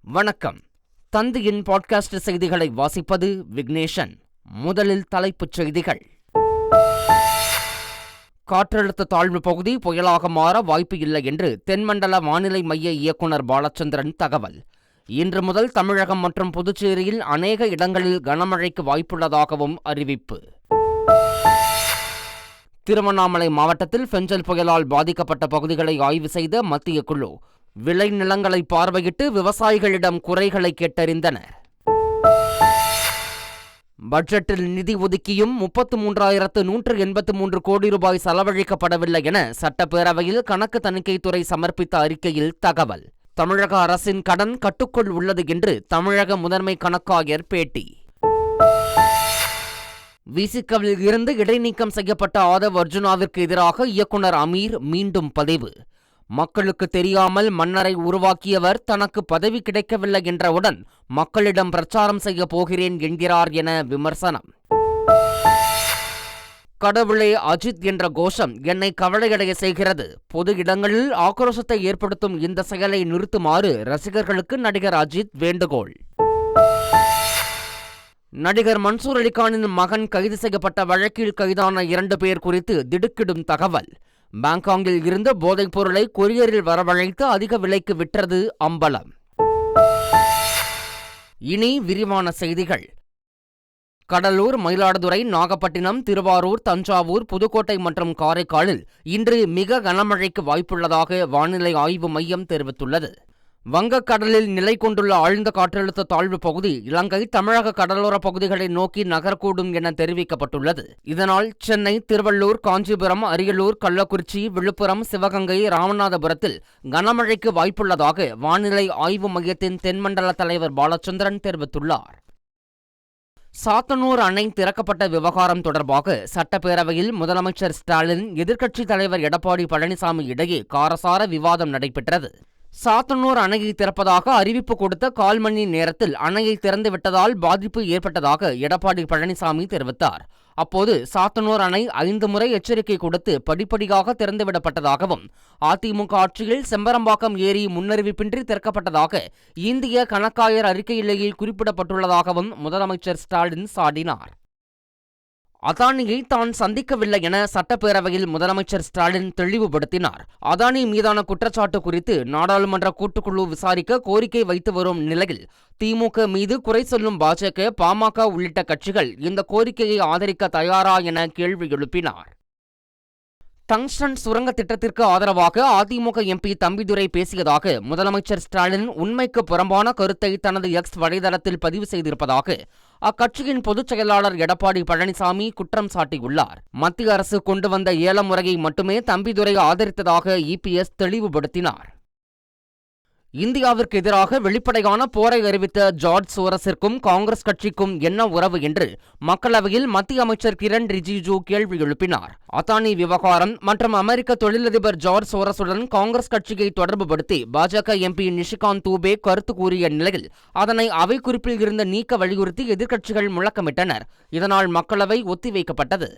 வணக்கம். தந்தியின் பாட்காஸ்ட் செய்திகளை வாசிப்பது விக்னேஷன். முதலில் தலைப்புச் செய்திகள். காற்றழுத்த தாழ்வு பகுதி புயலாக மாற வாய்ப்பு இல்லை என்று தென்மண்டல வானிலை மைய இயக்குநர் பாலச்சந்திரன் தகவல். இன்று முதல் தமிழகம் மற்றும் புதுச்சேரியில் அநேக இடங்களில் கனமழைக்கு வாய்ப்புள்ளதாகவும் அறிவிப்பு. திருவண்ணாமலை மாவட்டத்தில் பெஞ்சல் புயலால் பாதிக்கப்பட்ட பகுதிகளை ஆய்வு செய்த மத்திய குழு விளை நிலங்களை பார்வையிட்டு விவசாயிகளிடம் குறைகளை கேட்டறிந்தனர். பட்ஜெட்டில் நிதி ஒதுக்கியும் 33,183 கோடி ரூபாய் செலவழிக்கப்படவில்லை என சட்டப்பேரவையில் கணக்கு தணிக்கைத்துறை சமர்ப்பித்த அறிக்கையில் தகவல். தமிழக அரசின் கடன் கட்டுக்குள் உள்ளது என்று தமிழக முதன்மை கணக்காயர் பேட்டி. விசிகவில் இருந்து இடைநீக்கம் செய்யப்பட்ட ஆதவ் அர்ஜுனாவிற்கு எதிராக இயக்குனர் அமீர் மீண்டும் பதிவு. மக்களுக்கு தெரியாமல் மன்னரை உருவாக்கியவர் தனக்கு பதவி கிடைக்கவில்லை என்றவுடன் மக்களிடம் பிரச்சாரம் செய்ய போகிறேன் என்கிறார் என விமர்சனம். கடவுளே அஜித் என்ற கோஷம் என்னை கவலையடைய செய்கிறது. பொது இடங்களில் ஆக்ரோஷத்தை ஏற்படுத்தும் இந்த செயலை நிறுத்துமாறு ரசிகர்களுக்கு நடிகர் அஜித் வேண்டுகோள். நடிகர் மன்சூர் அலிகானின் மகன் கைது செய்யப்பட்ட வழக்கில் கைதான 2 பேர் குறித்து திடுக்கிடும் தகவல். பாங்காங்கில் இருந்து போதைப் பொருளை கொரியரில் வரவழைத்து அதிக விலைக்கு விற்றது அம்பலம். இனி விரிவான செய்திகள். கடலூர், மயிலாடுதுறை, நாகப்பட்டினம், திருவாரூர், தஞ்சாவூர், புதுக்கோட்டை மற்றும் காரைக்காலில் இன்று மிக கனமழைக்கு வாய்ப்புள்ளதாக வானிலை ஆய்வு மையம் தெரிவித்துள்ளது. வங்கக்கடலில் நிலை கொண்டுள்ள ஆழ்ந்த காற்றழுத்த தாழ்வு பகுதி இலங்கை, தமிழக கடலோர பகுதிகளை நோக்கி நகரக்கூடும் என தெரிவிக்கப்பட்டுள்ளது. இதனால் சென்னை, திருவள்ளூர், காஞ்சிபுரம், அரியலூர், கள்ளக்குறிச்சி, விழுப்புரம், சிவகங்கை, ராமநாதபுரத்தில் கனமழைக்கு வாய்ப்புள்ளதாக வானிலை ஆய்வு மையத்தின் தென்மண்டல தலைவர் பாலச்சந்திரன் தெரிவித்துள்ளார். சாத்தனூர் அணை திறக்கப்பட்ட விவகாரம் தொடர்பாக சட்டப்பேரவையில் முதலமைச்சர் ஸ்டாலின், எதிர்க்கட்சித் தலைவர் எடப்பாடி பழனிசாமி இடையே காரசார விவாதம் நடைபெற்றது. சாத்தனூர் அணையை திறப்பதாக அறிவிப்பு கொடுத்த 1/4 மணி நேரத்தில் அணையை திறந்துவிட்டதால் பாதிப்பு ஏற்பட்டதாக எடப்பாடி பழனிசாமி தெரிவித்தார். அப்போது சாத்தனூர் அணை 5 முறை எச்சரிக்கை கொடுத்து படிப்படியாக திறந்துவிடப்பட்டதாகவும், அதிமுக ஆட்சியில் செம்பரம்பாக்கம் ஏரி முன்னறிவிப்பின்றி திறக்கப்பட்டதாக இந்திய கணக்காயர் அறிக்கையிலேயே குறிப்பிடப்பட்டுள்ளதாகவும் முதலமைச்சர் ஸ்டாலின் சாடினார். அதானியை தான் சந்திக்கவில்லை என சட்டப்பேரவையில் முதலமைச்சர் ஸ்டாலின் தெளிவுபடுத்தினார். அதானி மீதான குற்றச்சாட்டு குறித்து நாடாளுமன்ற கூட்டுக்குழு விசாரிக்க கோரிக்கை வைத்து வரும் நிலையில் திமுக மீது குறை சொல்லும் பாஜக, பாமக உள்ளிட்ட கட்சிகள் இந்த கோரிக்கையை ஆதரிக்க தயாரா என கேள்வி எழுப்பினார். டங்ஸ்டன் சுரங்க திட்டத்திற்கு ஆதரவாக அதிமுக எம்பி தம்பிதுரை பேசியதாக முதலமைச்சர் ஸ்டாலின் உண்மைக்கு புறம்பான கருத்தை தனது எக்ஸ் வலைதளத்தில் பதிவு செய்திருப்பதாக அக்கட்சியின் பொதுச் செயலாளர் எடப்பாடி பழனிசாமி குற்றம் சாட்டியுள்ளார். மத்திய அரசு கொண்டு வந்த ஏல முறையை மட்டுமே தம்பிதுரை ஆதரித்ததாக இபிஎஸ் தெளிவுபடுத்தினார். இந்தியாவிற்கு எதிராக வெளிப்படையான போரை அறிவித்த ஜார்ஜ் சோரஸிற்கும் காங்கிரஸ் கட்சிக்கும் என்ன உறவு என்று மக்களவையில் மத்திய அமைச்சர் கிரண் ரிஜிஜூ கேள்வி எழுப்பினார். அதானி விவகாரம் மற்றும் அமெரிக்க தொழிலதிபர் ஜார்ஜ் சோரஸுடன் காங்கிரஸ் கட்சியை தொடர்புபடுத்தி பாஜக எம்பி நிஷிகாந்த் தூபே கருத்து கூறிய நிலையில் அதனை அவை குறிப்பில் இருந்து நீக்க வலியுறுத்தி எதிர்க்கட்சிகள் முழக்கமிட்டனர். இதனால் மக்களவை ஒத்திவைக்கப்பட்டது.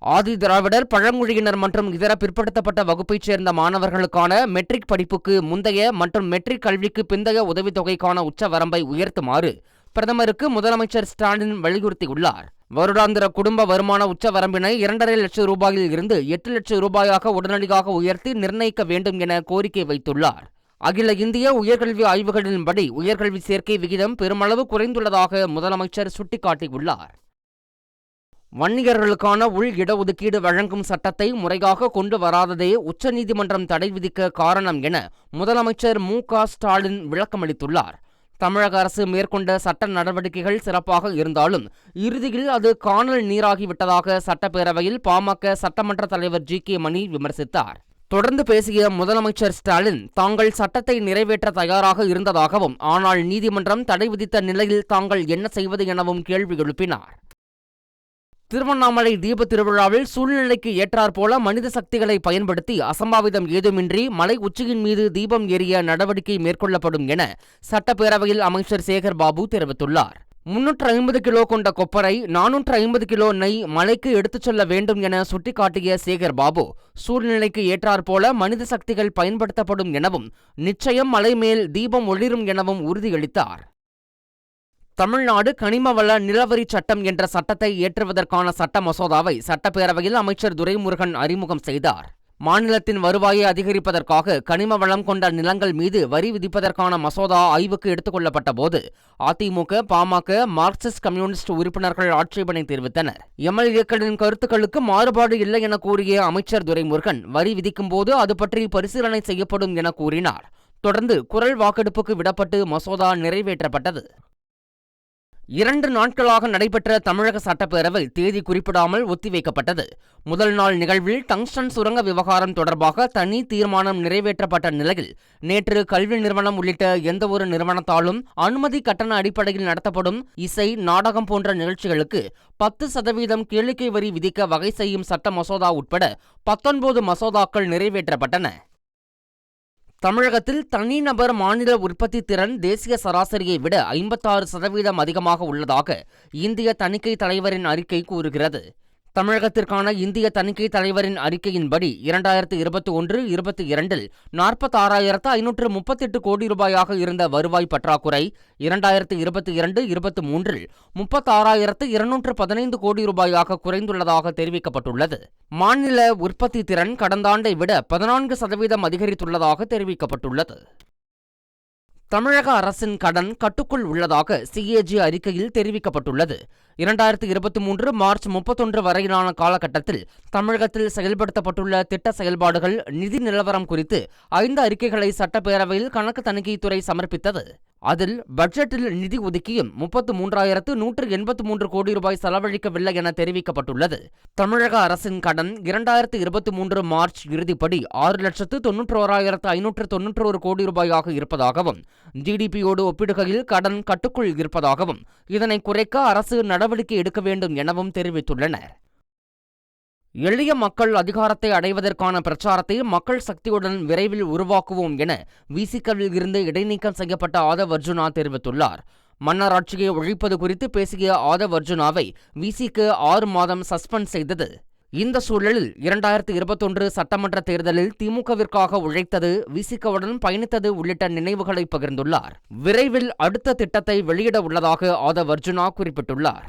ஆதி திராவிடர், பழங்குடியினர் மற்றும் இதர பிற்படுத்தப்பட்ட வகுப்பைச் சேர்ந்த மாணவர்களுக்கான மெட்ரிக் படிப்புக்கு முந்தைய மற்றும் மெட்ரிக் கல்விக்கு பிந்தைய உதவித்தொகைக்கான உச்சவரம்பை உயர்த்துமாறு பிரதமருக்கு முதலமைச்சர் ஸ்டாலின் வலியுறுத்தியுள்ளார். வருடாந்திர குடும்ப வருமான உச்சவரம்பினை 2.5 லட்சம் ரூபாயில் இருந்து 8 லட்சம் ரூபாயாக உடனடியாக உயர்த்தி நிர்ணயிக்க வேண்டும் என கோரிக்கை வைத்துள்ளார். அகில இந்திய உயர்கல்வி ஆய்வுகளின்படி உயர்கல்வி சேர்க்கை விகிதம் பெருமளவு குறைந்துள்ளதாக முதலமைச்சர் சுட்டிக்காட்டியுள்ளார். வன்னியர்களுக்கான உள் இடஒதுக்கீடு வழங்கும் சட்டத்தை முறையாக கொண்டு வராததே உச்சநீதிமன்றம் தடை விதிக்க காரணம் என முதலமைச்சர் மு.க. ஸ்டாலின் விளக்கமளித்துள்ளார். தமிழக அரசு மேற்கொண்ட சட்ட நடவடிக்கைகள் சிறப்பாக இருந்தாலும் இறுதியில் அது காணல் நீராகிவிட்டதாக சட்டப்பேரவையில் பாமக சட்டமன்ற தலைவர் ஜி.கே. மணி விமர்சித்தார். தொடர்ந்து பேசிய முதலமைச்சர் ஸ்டாலின், தாங்கள் சட்டத்தை நிறைவேற்ற தயாராக இருந்ததாகவும், ஆனால் நீதிமன்றம் தடை விதித்த நிலையில் தாங்கள் என்ன செய்வது எனவும் கேள்வி எழுப்பினார். திருவண்ணாமலை தீப திருவிழாவில் சூழ்நிலைக்கு ஏற்றாற்போல மனித சக்திகளை பயன்படுத்தி அசம்பாவிதம் ஏதுமின்றி மலை உச்சியின் மீது தீபம் எரிய நடவடிக்கை மேற்கொள்ளப்படும் என சட்டப்பேரவையில் அமைச்சர் சேகர் பாபு தெரிவித்துள்ளார். 350 கிலோ கொண்ட கொப்பரை 450 கிலோ நெய் மலைக்கு எடுத்துச் செல்ல வேண்டும் என சுட்டிக்காட்டிய சேகர் பாபு, சூழ்நிலைக்கு ஏற்றாற்போல மனித சக்திகள் பயன்படுத்தப்படும் எனவும் நிச்சயம் மலை மேல் தீபம் ஒளிரும் எனவும் உறுதியளித்தார். தமிழ்நாடு கனிமவள நிலவரி சட்டம் என்ற சட்டத்தை இயற்றுவதற்கான சட்ட மசோதாவை சட்டப்பேரவையில் அமைச்சர் துரைமுருகன் அறிமுகம் செய்தார். மாநிலத்தின் வருவாயை அதிகரிப்பதற்காக கனிம வளம் கொண்ட நிலங்கள் மீது வரி விதிப்பதற்கான மசோதா ஆய்வுக்கு எடுத்துக் கொள்ளப்பட்ட போது அதிமுக, பாமக, மார்க்சிஸ்ட் கம்யூனிஸ்ட் உறுப்பினர்கள் ஆட்சேபனை தெரிவித்தனர். எம்எல்ஏக்களின் கருத்துக்களுக்கு மாறுபாடு இல்லை என கூறிய அமைச்சர் துரைமுருகன், வரி விதிக்கும் போது அது பற்றி பரிசீலனை செய்யப்படும் என கூறினார். தொடர்ந்து குரல் வாக்கெடுப்புக்கு விடப்பட்டு மசோதா நிறைவேற்றப்பட்டது. 2 நாட்களாக நடைபெற்ற தமிழக சட்டப்பேரவை தேதி குறிப்பிடாமல் ஒத்திவைக்கப்பட்டது. முதல் நாள் நிகழ்வில் டங்ஸ்டன் சுரங்க விவகாரம் தொடர்பாக தனி தீர்மானம் நிறைவேற்றப்பட்ட நிலையில் நேற்று கல்வி நிறுவனம் உள்ளிட்ட எந்தவொரு நிறுவனத்தாலும் அனுமதி கட்டண அடிப்படையில் நடத்தப்படும் இசை, நாடகம் போன்ற நிகழ்ச்சிகளுக்கு 10% கேளிக்கை வரி விதிக்க வகை செய்யும் சட்ட மசோதா உட்பட 19 மசோதாக்கள் நிறைவேற்றப்பட்டன. தமிழகத்தில் தனிநபர் மாநில உற்பத்தி திறன் தேசிய சராசரியை விட 56% அதிகமாக உள்ளதாக இந்திய தணிக்கை தலைவரின் அறிக்கை கூறுகிறது. தமிழகத்திற்கான இந்திய தணிக்கை தலைவரின் அறிக்கையின்படி 2021-22 46,538 கோடி ரூபாயாக இருந்த வருவாய் பற்றாக்குறை 2022-23 36,215 கோடி ரூபாயாக குறைந்துள்ளதாக தெரிவிக்கப்பட்டுள்ளது. மாநில உற்பத்தி திறன் கடந்த ஆண்டை விட 14% அதிகரித்துள்ளதாக தெரிவிக்கப்பட்டுள்ளது. தமிழக அரசின் கடன் கட்டுக்குள் உள்ளதாக சிஏஜி அறிக்கையில் தெரிவிக்கப்பட்டுள்ளது. 2023 மார்ச் 31 வரையிலான காலகட்டத்தில் தமிழகத்தில் செயல்படுத்தப்பட்டுள்ள திட்ட செயல்பாடுகள், நிதி நிலவரம் குறித்து 5 அறிக்கைகளை சட்டப்பேரவையில் கணக்கு தணிக்கைத்துறை சமர்ப்பித்தது. அதில் பட்ஜெட்டில் நிதி ஒதுக்கியும் 33,183 கோடி ரூபாய் செலவழிக்கவில்லை என தெரிவிக்கப்பட்டுள்ளது. தமிழக அரசின் கடன் 2023 மார்ச் இறுதிப்படி 6,91,591 கோடி ரூபாயாக இருப்பதாகவும், ஜிடிபியோடு ஒப்பிடுகையில் கடன் கட்டுக்குள் இருப்பதாகவும், இதனை குறைக்க அரசு நடவடிக்கை எடுக்க வேண்டும் எனவும் தெரிவித்துள்ளனர். எளிய மக்கள் அதிகாரத்தை அடைவதற்கான பிரச்சாரத்தை மக்கள் சக்தியுடன் விரைவில் உருவாக்குவோம் என விசிகவில் இருந்து இடைநீக்கம் செய்யப்பட்ட ஆதவ் அர்ஜுனா தெரிவித்துள்ளார். மன்னராட்சியை ஒழிப்பது குறித்து பேசிய ஆதவ் அர்ஜுனாவை விசிக 6 மாதம் சஸ்பெண்ட் செய்தது. இந்த சூழலில் 2021 சட்டமன்ற தேர்தலில் திமுகவிற்காக உழைத்தது, விசிகவுடன் பயணித்தது உள்ளிட்ட நினைவுகளை பகிர்ந்துள்ளார். விரைவில் அடுத்த திட்டத்தை வெளியிட உள்ளதாக ஆதவ் அர்ஜுனா குறிப்பிட்டுள்ளார்.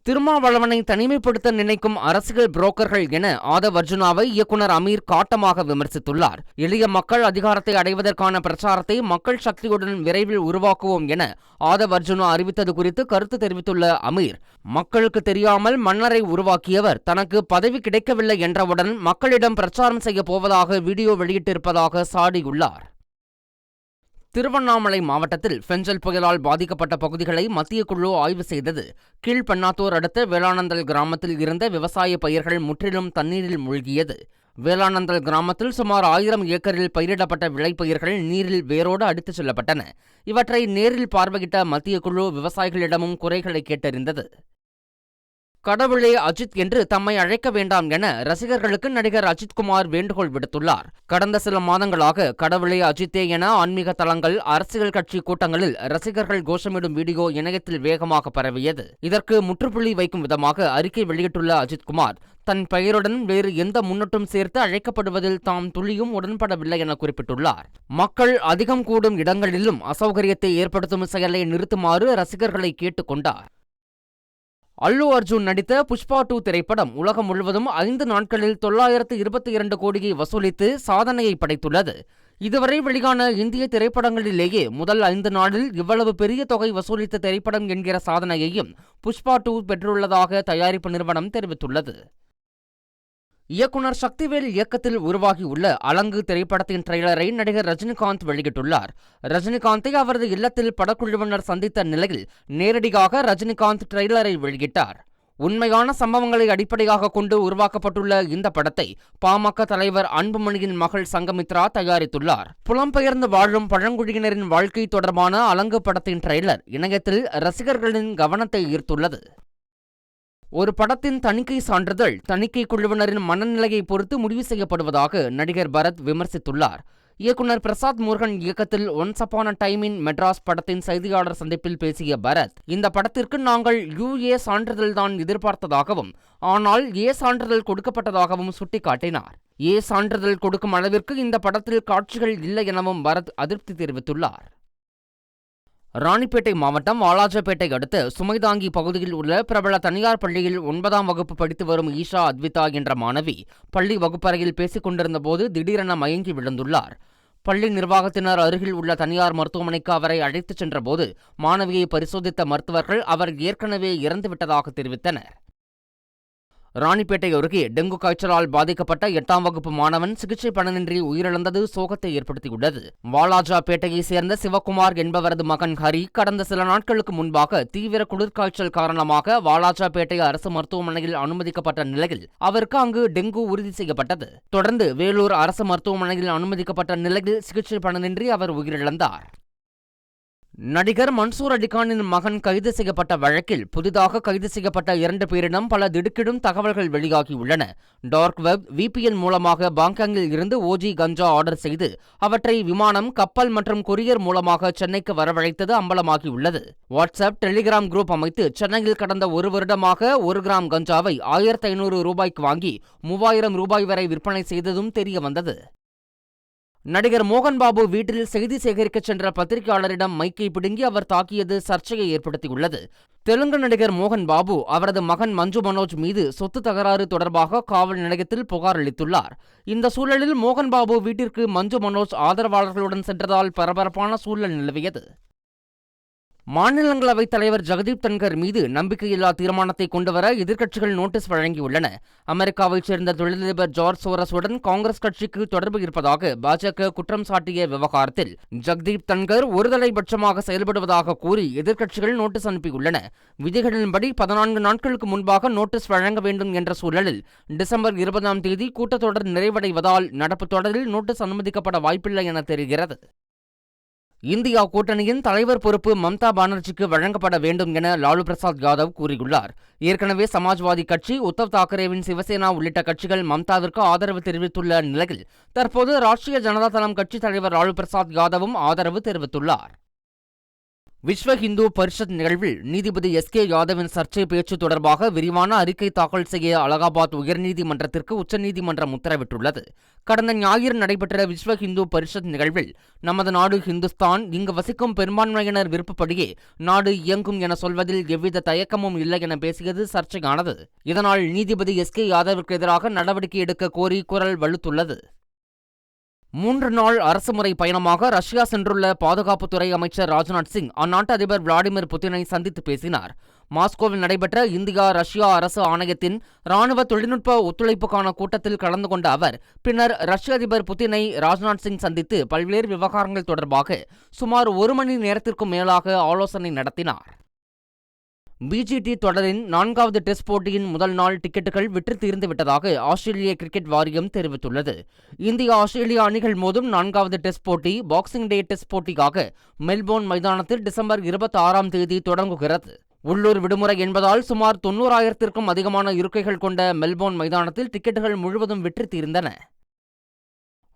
திருமாவளவனை தனிமைப்படுத்த நினைக்கும் அரசியல் புரோக்கர்கள் என ஆதவ் அர்ஜுனாவை இயக்குனர் அமீர் காட்டமாக விமர்சித்துள்ளார். எளிய மக்கள் அதிகாரத்தை அடைவதற்கான பிரச்சாரத்தை மக்கள் சக்தியுடன் விரைவில் உருவாக்குவோம் என ஆதவ் அர்ஜுனா அறிவித்தது குறித்து கருத்து தெரிவித்துள்ள அமீர், மக்களுக்கு தெரியாமல் மன்னரை உருவாக்கியவர் தனக்கு பதவி கிடைக்கவில்லை என்றவுடன் மக்களிடம் பிரச்சாரம் செய்ய போவதாக வீடியோ வெளியிட்டிருப்பதாக சாடியுள்ளார். திருவண்ணாமலை மாவட்டத்தில் பெஞ்சல் புயலால் பாதிக்கப்பட்ட பகுதிகளை மத்திய குழு ஆய்வு செய்தது. கீழ்பண்ணாத்தூர் அடுத்த வேளானந்தல் கிராமத்தில் இருந்த விவசாய பயிர்கள் முற்றிலும் தண்ணீரில் மூழ்கியது. வேளானந்தல் கிராமத்தில் சுமார் 1000 ஏக்கரில் பயிரிடப்பட்ட விளைபயிர்கள் நீரில் வேரோடு அடித்துச் செல்லப்பட்டன. இவற்றை நேரில் பார்வையிட்ட மத்திய குழு விவசாயிகளிடமும் குறைகளை கேட்டறிந்தது. கடவுளே அஜித் என்று தம்மை அழைக்க வேண்டாம் என ரசிகர்களுக்கு நடிகர் அஜித்குமார் வேண்டுகோள் விடுத்துள்ளார். கடந்த சில மாதங்களாக கடவுளே அஜித்தே என ஆன்மீக தலங்கள், அரசியல் கட்சி கூட்டங்களில் ரசிகர்கள் கோஷமிடும் வீடியோ இணையத்தில் வேகமாக பரவியது. இதற்கு முற்றுப்புள்ளி வைக்கும் விதமாக அறிக்கை வெளியிட்டுள்ள அஜித்குமார், தன் பெயருடன் வேறு எந்த முன்னொட்டும் சேர்த்து அழைக்கப்படுவதில் தாம் துளியும் உடன்படவில்லை என குறிப்பிட்டுள்ளார். மக்கள் அதிகம் கூடும் இடங்களிலும் அசௌகரியத்தை ஏற்படுத்தும் செயலை நிறுத்துமாறு ரசிகர்களை கேட்டுக் கொண்டார். அல்லு அர்ஜுன் நடித்த புஷ்பா 2 திரைப்படம் உலகம் முழுவதும் 5 நாட்களில் 922 கோடியை வசூலித்து சாதனையை படைத்துள்ளது. இதுவரை வெளியான இந்திய திரைப்படங்களிலேயே முதல் 5 நாளில் இவ்வளவு பெரிய தொகை வசூலித்த திரைப்படம் என்கிற சாதனையையும் புஷ்பா 2 பெற்றுள்ளதாக தயாரிப்பு நிறுவனம் தெரிவித்துள்ளது. இயக்குனர் சக்திவேல் இயக்கத்தில் உருவாகியுள்ள அலங்கு திரைப்படத்தின் ட்ரெய்லரை நடிகர் ரஜினிகாந்த் வெளியிட்டுள்ளார். ரஜினிகாந்தை அவரது இல்லத்தில் படக்குழுவினர் சந்தித்த நிலையில் நேரடியாக ரஜினிகாந்த் ட்ரெய்லரை வெளியிட்டார். உண்மையான சம்பவங்களை அடிப்படையாக கொண்டு உருவாக்கப்பட்டுள்ள இந்த படத்தை பாமக தலைவர் அன்புமணியின் மகள் சங்கமித்ரா தயாரித்துள்ளார். புலம்பெயர்ந்து வாழும் பழங்குடியினரின் வாழ்க்கை தொடர்பான அலங்கு படத்தின் ட்ரெய்லர் இணையத்தில் ரசிகர்களின் கவனத்தை ஈர்த்துள்ளது. ஒரு படத்தின் தணிக்கை சான்றிதழ் தணிக்கை குழுவினரின் மனநிலையை பொறுத்து முடிவு செய்யப்படுவதாக நடிகர் பரத் விமர்சித்துள்ளார். இயக்குனர் பிரசாத் முருகன் இயக்கத்தில் once upon a time in Madras படத்தின் செய்தியாளர் சந்திப்பில் பேசிய பரத், இந்த படத்திற்கு நாங்கள் UA சான்றிதழ் தான் எதிர்பார்த்ததாகவும், ஆனால் A சான்றிதழ் கொடுக்கப்பட்டதாகவும் சுட்டிக்காட்டினார். A சான்றிதழ் கொடுக்கும் அளவிற்கு இந்த படத்தில் காட்சிகள் இல்லை எனவும் பரத் அதிருப்தி தெரிவித்துள்ளார். ராணிப்பேட்டை மாவட்டம் வாலாஜாபேட்டை அடுத்த சுமைதாங்கி பகுதியில் உள்ள பிரபல தனியார் பள்ளியில் 9ஆம் வகுப்பு படித்து வரும் ஈஷா அத்விதா என்ற மாணவி பள்ளி வகுப்பறையில் பேசிக் கொண்டிருந்த போது திடீரென மயங்கி விழுந்துள்ளார். பள்ளி நிர்வாகத்தினர் அருகில் உள்ள தனியார் மருத்துவமனைக்கு அவரை அழைத்துச் சென்றபோது மாணவியை பரிசோதித்த மருத்துவர்கள் அவர் ஏற்கனவே இறந்துவிட்டதாக தெரிவித்தனர். ராணிப்பேட்டை அருகே டெங்கு காய்ச்சலால் பாதிக்கப்பட்ட 8ஆம் வகுப்பு மாணவன் சிகிச்சை பலனின்றி உயிரிழந்தது சோகத்தை ஏற்படுத்தியுள்ளது. வாலாஜாபேட்டையைச் சேர்ந்த சிவகுமார் என்பவரது மகன் ஹரி கடந்த சில நாட்களுக்கு முன்பாக தீவிர குளிர்காய்ச்சல் காரணமாக வாலாஜாபேட்டை அரசு மருத்துவமனையில் அனுமதிக்கப்பட்ட நிலையில் அவருக்கு அங்கு டெங்கு உறுதி செய்யப்பட்டது. தொடர்ந்து வேலூர் அரசு மருத்துவமனையில் அனுமதிக்கப்பட்ட நிலையில் சிகிச்சை பலனின்றி அவர் உயிரிழந்தார். நடிகர் மன்சூர் அலிகானின் மகன் கைது செய்யப்பட்ட வழக்கில் புதிதாக கைது செய்யப்பட்ட 2 பேரிடம் பல திடுக்கிடும் தகவல்கள் வெளியாகியுள்ளன. டார்க் வெப் VPN மூலமாக பாங்காங்கில் இருந்து OG கஞ்சா ஆர்டர் செய்து அவற்றை விமானம், கப்பல் மற்றும் கொரியர் மூலமாக சென்னைக்கு வரவழைத்தது அம்பலமாகியுள்ளது. வாட்ஸ்அப், டெலிகிராம் குரூப் அமைத்து சென்னையில் கடந்த 1 வருடமாக 1 கிராம் கஞ்சாவை 1500 ரூபாய்க்கு வாங்கி 3000 ரூபாய் வரை விற்பனை செய்ததும் தெரியவந்தது. நடிகர் மோகன் பாபு வீட்டில் செய்தி சேகரிக்க சென்ற பத்திரிகையாளரிடம் மைக்கை பிடுங்கி அவர் தாக்கியது சர்ச்சையை ஏற்படுத்தியுள்ளது. தெலுங்கு நடிகர் மோகன் பாபு அவரது மகன் மஞ்சு மனோஜ் மீது சொத்து தகராறு தொடர்பாக காவல் நிலையத்தில் புகார் அளித்துள்ளார். இந்த சூழலில் மோகன் பாபு வீட்டிற்கு மஞ்சு மனோஜ் ஆதரவாளர்களுடன் சென்றதால் பரபரப்பான சூழல் நிலவியது. மாநிலங்களவைத் தலைவர் ஜெகதீப் தன்கர் மீது நம்பிக்கையில்லா தீர்மானத்தை கொண்டுவர எதிர்க்கட்சிகள் நோட்டீஸ் வழங்கியுள்ளன. அமெரிக்காவைச் சேர்ந்த தொழிலதிபர் ஜார்ஜ் சோரஸுடன் காங்கிரஸ் கட்சிக்கு தொடர்பு இருப்பதாக பாஜக குற்றம் சாட்டிய விவகாரத்தில் ஜெகதீப் தன்கர் ஒருதலைபட்சமாக செயல்படுவதாக கூறி எதிர்க்கட்சிகள் நோட்டீஸ் அனுப்பியுள்ளன. விதிகளின்படி 14 நாட்களுக்கு முன்பாக நோட்டீஸ் வழங்க வேண்டும் என்ற சூழலில் டிசம்பர் 20ஆம் தேதி கூட்டத்தொடர் நிறைவடைவதால் நடப்பு தொடரில் நோட்டீஸ் அனுமதிக்கப்பட வாய்ப்பில்லை என தெரிகிறது. இந்தியா கூட்டணியின் தலைவர் பொறுப்பு மம்தா பானர்ஜிக்கு வழங்கப்பட வேண்டும் என லாலு பிரசாத் யாதவ் கூறியுள்ளார். ஏற்கனவே சமாஜ்வாதி கட்சி, உத்தவ் தாக்கரேவின் சிவசேனா உள்ளிட்ட கட்சிகள் மம்தாவிற்கு ஆதரவு தெரிவித்துள்ள நிலையில் தற்போது ராஷ்டிரிய ஜனதா தளம் கட்சித் தலைவர் லாலு பிரசாத் யாதவும் ஆதரவு தெரிவித்துள்ளார். விஸ்வ ஹிந்து பரிஷத் நிகழ்வில் நீதிபதி SK யாதவின் சர்ச்சை பேச்சு தொடர்பாக விரிவான அறிக்கை தாக்கல் செய்ய அலகாபாத் உயர்நீதிமன்றத்திற்கு உச்சநீதிமன்றம் உத்தரவிட்டுள்ளது. கடந்த ஞாயிறு நடைபெற்ற விஸ்வ ஹிந்து பரிஷத் நிகழ்வில் நமது நாடு ஹிந்துஸ்தான், இங்கு வசிக்கும் பெரும்பான்மையினர் விருப்பப்படியே நாடு இயங்கும் என சொல்வதில் எவ்வித தயக்கமும் இல்லை என பேசியது சர்ச்சையானது. இதனால் நீதிபதி SK யாதவிற்கு எதிராக நடவடிக்கை எடுக்க கோரி குரல் வலுத்துள்ளது. 3 நாள் அரசுமுறை பயணமாக ரஷ்யா சென்றுள்ள பாதுகாப்புத்துறை அமைச்சர் ராஜ்நாத் சிங் அந்நாட்டு அதிபர் விளாடிமிர் புதினை சந்தித்து பேசினார். மாஸ்கோவில் நடைபெற்ற இந்தியா ரஷ்யா அரசு ஆணையத்தின் ராணுவ தொழில்நுட்ப ஒத்துழைப்புக்கான கூட்டத்தில் கலந்து கொண்ட அவர் பின்னர் ரஷ்ய அதிபர் புதினை ராஜ்நாத் சிங் சந்தித்து பல்வேறு விவகாரங்கள் தொடர்பாக சுமார் 1 மணி நேரத்திற்கும் மேலாக ஆலோசனை நடத்தினார். BGT தொடரின் 4வது டெஸ்ட் போட்டியின் முதல் நாள் டிக்கெட்டுகள் விற்று தீர்ந்துவிட்டதாக ஆஸ்திரேலிய கிரிக்கெட் வாரியம் தெரிவித்துள்ளது. இந்தியா ஆஸ்திரேலியா அணிகள் மோதும் 4வது டெஸ்ட் போட்டி பாக்ஸிங் டே டெஸ்ட் போட்டிக்காக மெல்போர்ன் மைதானத்தில் டிசம்பர் 26ஆம் தேதி தொடங்குகிறது. உள்ளூர் விடுமுறை என்பதால் சுமார் 90,000க்கும் அதிகமான இருக்கைகள் கொண்ட மெல்போர்ன் மைதானத்தில் டிக்கெட்டுகள் முழுவதும் விற்று தீர்ந்தன.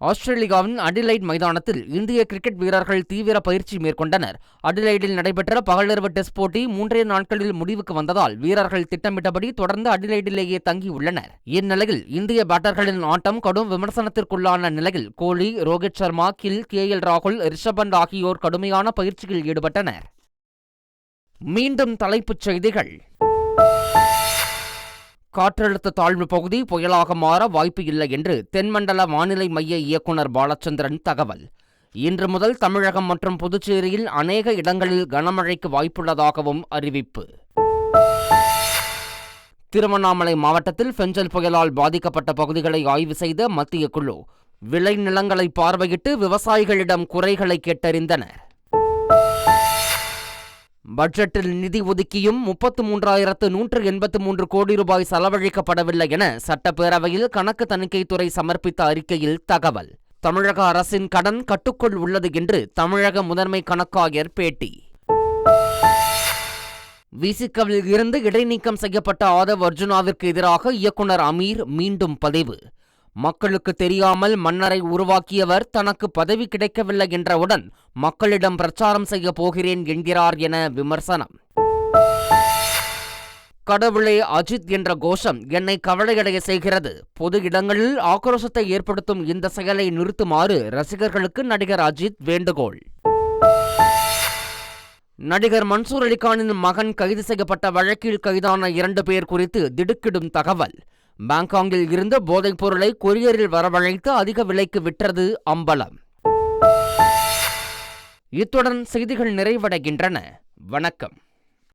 ஆஸ்திரேலியாவின் அடிலைட் மைதானத்தில் இந்திய கிரிக்கெட் வீரர்கள் தீவிர பயிற்சி மேற்கொண்டனர். அடிலைடில் நடைபெற்ற பகலிரவு டெஸ்ட் போட்டி 3 நாட்களில் முடிவுக்கு வந்ததால் வீரர்கள் திட்டமிட்டபடி தொடர்ந்து அடிலைடிலேயே தங்கியுள்ளனர். இந்நிலையில் இந்திய பேட்டர்களின் ஆட்டம் கடும் விமர்சனத்திற்குள்ளான நிலையில் கோலி, ரோஹித் சர்மா, கில், KL ராகுல், ரிஷப் பண்ட் ஆகியோர் கடுமையான பயிற்சியில் ஈடுபட்டனர். மீண்டும் தலைப்புச் செய்திகள். காற்றழுத்த தாழ்வு பகுதி புயலாக மாற வாய்ப்பு இல்லை என்று தென்மண்டல வானிலை மைய இயக்குனர் பாலச்சந்திரன் தகவல். இன்று முதல் தமிழகம் மற்றும் புதுச்சேரியில் அநேக இடங்களில் கனமழைக்கு வாய்ப்புள்ளதாகவும் அறிவிப்பு. திருவண்ணாமலை மாவட்டத்தில் பெஞ்சல் புயலால் பாதிக்கப்பட்ட பகுதிகளை ஆய்வு செய்த மத்திய குழு விளைநிலங்களை பார்வையிட்டு விவசாயிகளிடம் குறைகளை கேட்டறிந்தனர். பட்ஜெட்டில் நிதி ஒதுக்கியும் 33,183 கோடி ரூபாய் செலவழிக்கப்படவில்லை என சட்டப்பேரவையில் கணக்கு தணிக்கைத்துறை சமர்ப்பித்த அறிக்கையில் தகவல். தமிழக அரசின் கடன் கட்டுக்குள் உள்ளது என்று தமிழக முதன்மை கணக்காயர் பேட்டி. விசிகவில் இருந்து இடைநீக்கம் செய்யப்பட்ட ஆதவ் அர்ஜுனாவிற்கு எதிராக இயக்குனர் அமீர் மீண்டும் பதிவு. மக்களுக்கு தெரியாமல் மன்னரை உருவாக்கியவர் தனக்கு பதவி கிடைக்கவில்லை என்றவுடன் மக்களிடம் பிரச்சாரம் செய்ய போகிறேன் என்கிறார் என விமர்சனம். கடவுளே அஜித் என்ற கோஷம் என்னை கவலையடைய செய்கிறது. பொது இடங்களில் ஆக்ரோஷத்தை ஏற்படுத்தும் இந்த செயலை நிறுத்துமாறு ரசிகர்களுக்கு நடிகர் அஜித் வேண்டுகோள். நடிகர் மன்சூர் அலிகானின் மகன் கைது செய்யப்பட்ட வழக்கில் கைதான 2 பேர் குறித்து திடுக்கிடும் தகவல். பாங்காங்கில் இருந்து போதைப் பொருளை கொரியரில் வரவழைத்து அதிக விலைக்கு விற்றது அம்பலம். இத்துடன் செய்திகள் நிறைவடைகின்றன. வணக்கம்.